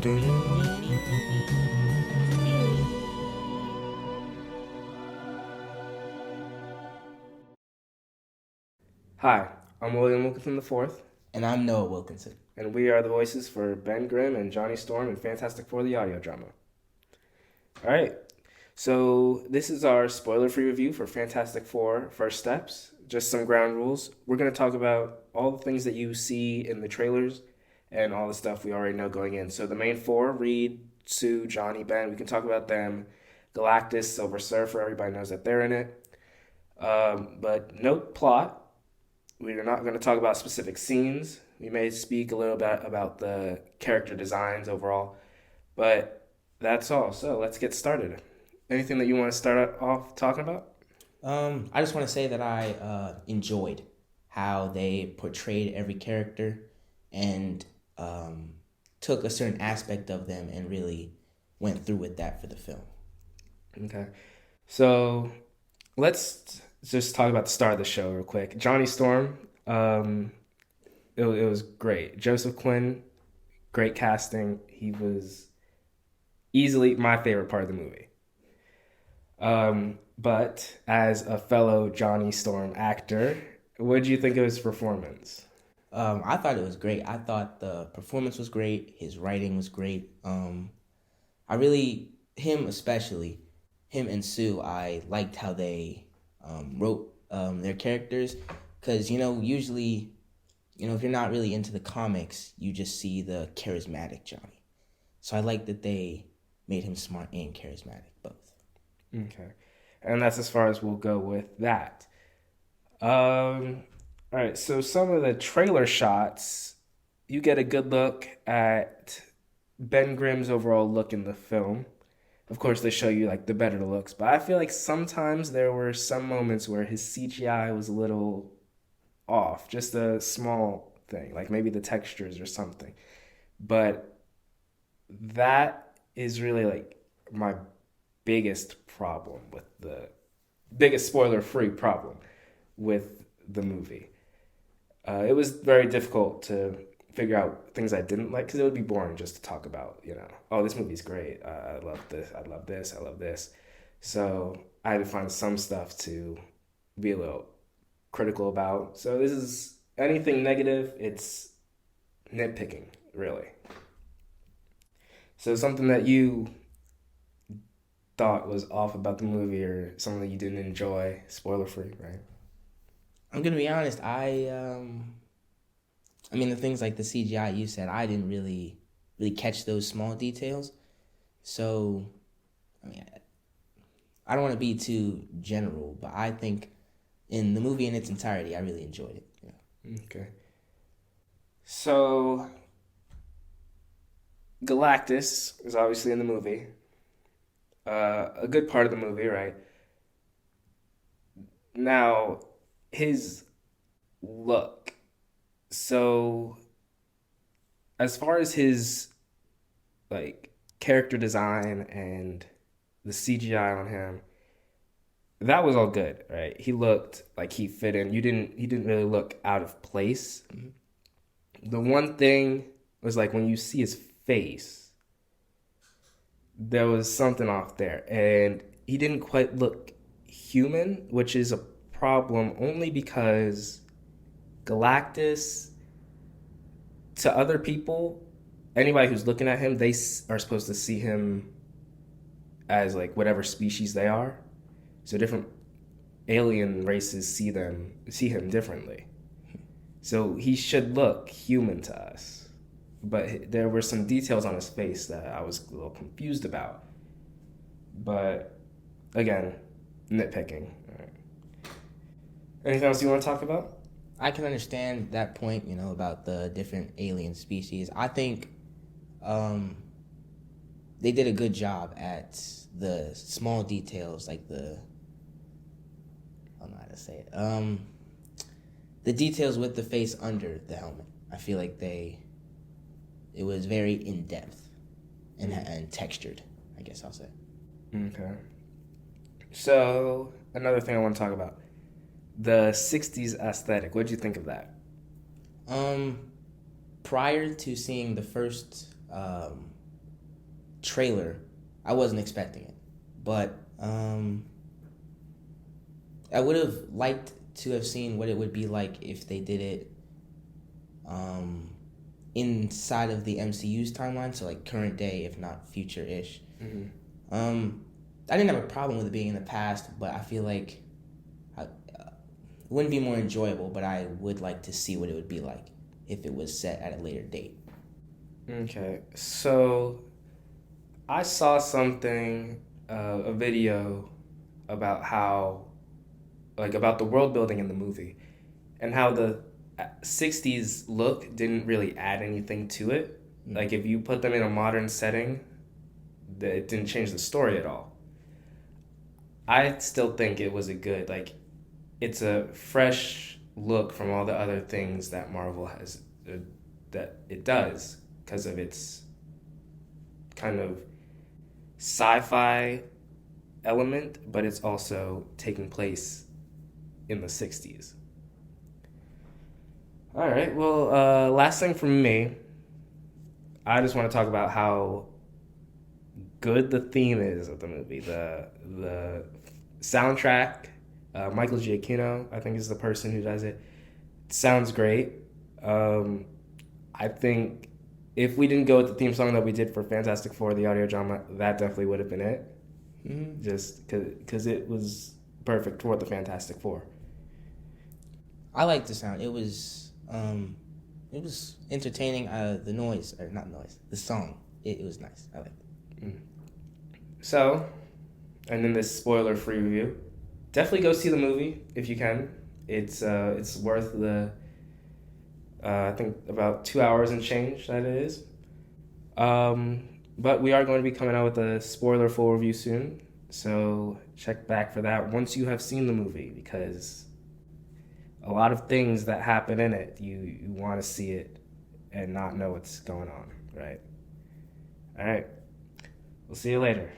Hi, I'm William Wilkinson IV, And I'm Noah Wilkinson. and we are the voices for Ben Grimm and Johnny Storm in Fantastic Four the audio drama. All right, so this is our spoiler-free review for Fantastic Four First Steps. Just some ground rules. We're going to talk about all the things that you see in the trailers and all the stuff we already know going in. So the main four, Reed, Sue, Johnny, Ben, we can talk about them. Galactus, Silver Surfer, everybody knows that they're in it. But no plot. We are not going to talk about specific scenes. We may speak a little bit about the character designs overall, but that's all. So let's get started. Anything that you want to start off talking about? I just want to say that I enjoyed how they portrayed every character and took a certain aspect of them and really went through with that for the film. Okay. So let's just talk about the star of the show real quick. Johnny Storm. It was great. Joseph Quinn, great casting. He was easily my favorite part of the movie. But as a fellow Johnny Storm actor, what did you think of his performance? I thought it was great. I thought the performance was great. His writing was great. I really, him especially, him and Sue, I liked how they wrote their characters. Because, usually, if you're not really into the comics, you just see the charismatic Johnny. So I like that they made him smart and charismatic, both. Okay. And that's as far as we'll go with that. All right, so some of the trailer shots, you get a good look at Ben Grimm's overall look in the film. Of course, they show you like the better looks, but I feel like sometimes there were some moments where his CGI was a little off, just a small thing, like maybe the textures or something. But that is really like my biggest problem with the biggest spoiler free problem with the movie. It was very difficult to figure out things I didn't like because it would be boring just to talk about, oh, this movie's great. I love this. I love this. I love this. So I had to find some stuff to be a little critical about. So this is anything negative, it's nitpicking, really. So something that you thought was off about the movie or something that you didn't enjoy, spoiler free, right? I'm going to be honest, the things like the CGI you said, I didn't really catch those small details. So, I mean, I don't want to be too general, but I think in the movie in its entirety, I really enjoyed it. Yeah. Okay. So Galactus is obviously in the movie. A good part of the movie, right? Now, his look. So, as far as his like character design and the CGI on him, that was all good, right? He looked like he fit in. He didn't really look out of place. The one thing was like when you see his face, there was something off there, and he didn't quite look human, which is a problem only because Galactus, to other people, anybody who's looking at him, they are supposed to see him as like whatever species they are. So different alien races see him differently. So he should look human to us. But there were some details on his face that I was a little confused about. But again, nitpicking. All right. Anything else you want to talk about? I can understand that point, about the different alien species. I think um, they did a good job at the small details, like I don't know how to say it. The details with the face under the helmet. I feel like it was very in depth and textured, I guess I'll say. Okay. So another thing I want to talk about, the '60s aesthetic. What did you think of that? Um, Prior to seeing the first trailer, I wasn't expecting it. But I would have liked to have seen what it would be like if they did it um, inside of the MCU's timeline, so like current day, if not future-ish. I didn't have a problem with it being in the past, but I feel like it wouldn't be more enjoyable, but I would like to see what it would be like if it was set at a later date. Okay, so I saw something, a video about how, like, about the world building in the movie and how the 60s look didn't really add anything to it. Like, if you put them in a modern setting, it didn't change the story at all. I still think it was a good, like, it's a fresh look from all the other things that Marvel has, that it does, because of its kind of sci-fi element, but it's also taking place in the 60s. All right, well, last thing from me, I just want to talk about how good the theme is of the movie. The soundtrack, Michael Giacchino, I think, is the person who does it. It sounds great. I think if we didn't go with the theme song that we did for Fantastic Four, the audio drama, that definitely would have been it. Just because it was perfect for the Fantastic Four. I liked the sound. It was entertaining. The noise, or not noise, the song. It was nice. I liked it. So, and then this spoiler-free review. Definitely go see the movie if you can. It's worth the I think about 2 hours and change that it is. But we are going to be coming out with a spoiler full review soon, so check back for that once you have seen the movie, because a lot of things that happen in it, you want to see it and not know what's going on, right? All right. We'll see you later.